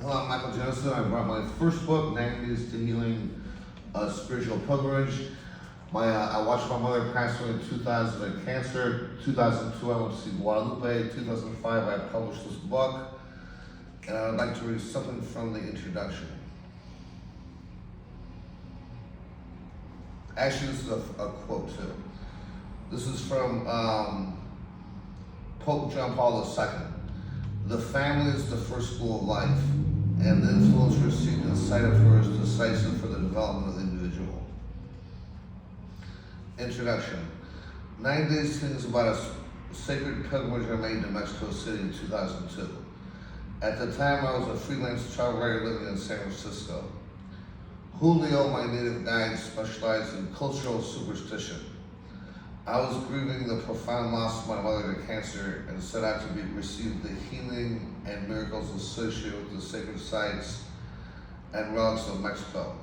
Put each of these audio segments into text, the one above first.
Hello, I'm Michael Jenison. I brought my first book, 90s to Healing, a Spiritual Pilgrimage. I watched my mother pass away in 2000 of cancer. 2002, I went to see Guadalupe. 2005, I published this book. And I would like to read something from the introduction. Actually, this is a quote too. This is from Pope John Paul II. The family is the first school of life, and the influence received inside of her is decisive for the development of the individual. Introduction. 9 days things about a sacred pilgrimage I made to Mexico City in 2002. At the time, I was a freelance travel writer living in San Francisco. Julio, my native guide, specialized in cultural superstition. I was grieving the profound loss of my mother to cancer and set out to receive the healing and miracles associated with the sacred sites and relics of Mexico.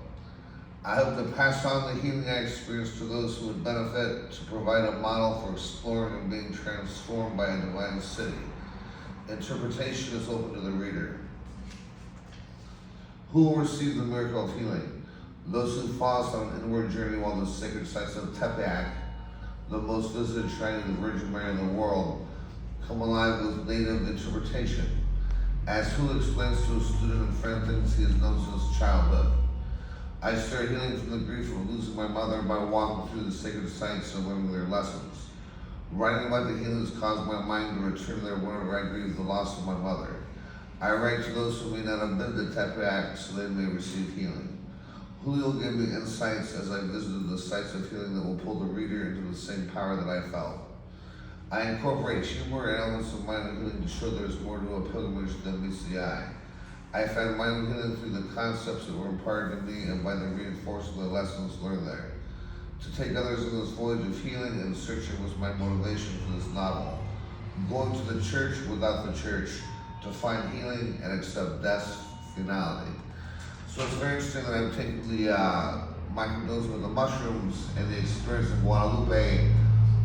I hope to pass on the healing I experienced to those who would benefit, to provide a model for exploring and being transformed by a divine city. Interpretation is open to the reader. Who will receive the miracle of healing? Those who follow us on an inward journey while the sacred sites of Tepeyac, the most visited shrine of the Virgin Mary in the world, come alive with native interpretation, as who explains to a student and friend things he has known since childhood. I start healing from the grief of losing my mother by walking through the sacred sites and learning their lessons. Writing about the healing has caused my mind to return there whenever I grieve the loss of my mother. I write to those who may not have been to Tepeyac so they may receive healing. Julio gave me insights as I visited the sites of healing that will pull the reader into the same power that I felt. I incorporate humor and elements of mind healing to show there's more to a pilgrimage than meets the eye. I find mind healing through the concepts that were imparted to me and by the reinforcement of the lessons learned there. To take others on this voyage of healing and searching was my motivation for this novel. Going to the church without the church, to find healing and accept death's finality. So it's very interesting that I've taken the microdosing of the mushrooms and the experience of Guadalupe,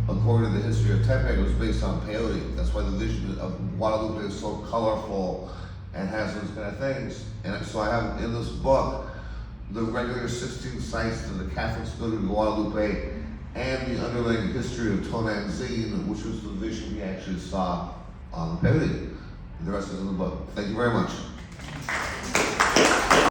according to the history of Tepeyac, was based on peyote. That's why the vision of Guadalupe is so colorful and has those kind of things. And so I have in this book the regular 16 sites that the Catholics go to Guadalupe and the underlying history of Tonantzin, which was the vision we actually saw on the peyote. The rest is in the book. Thank you very much.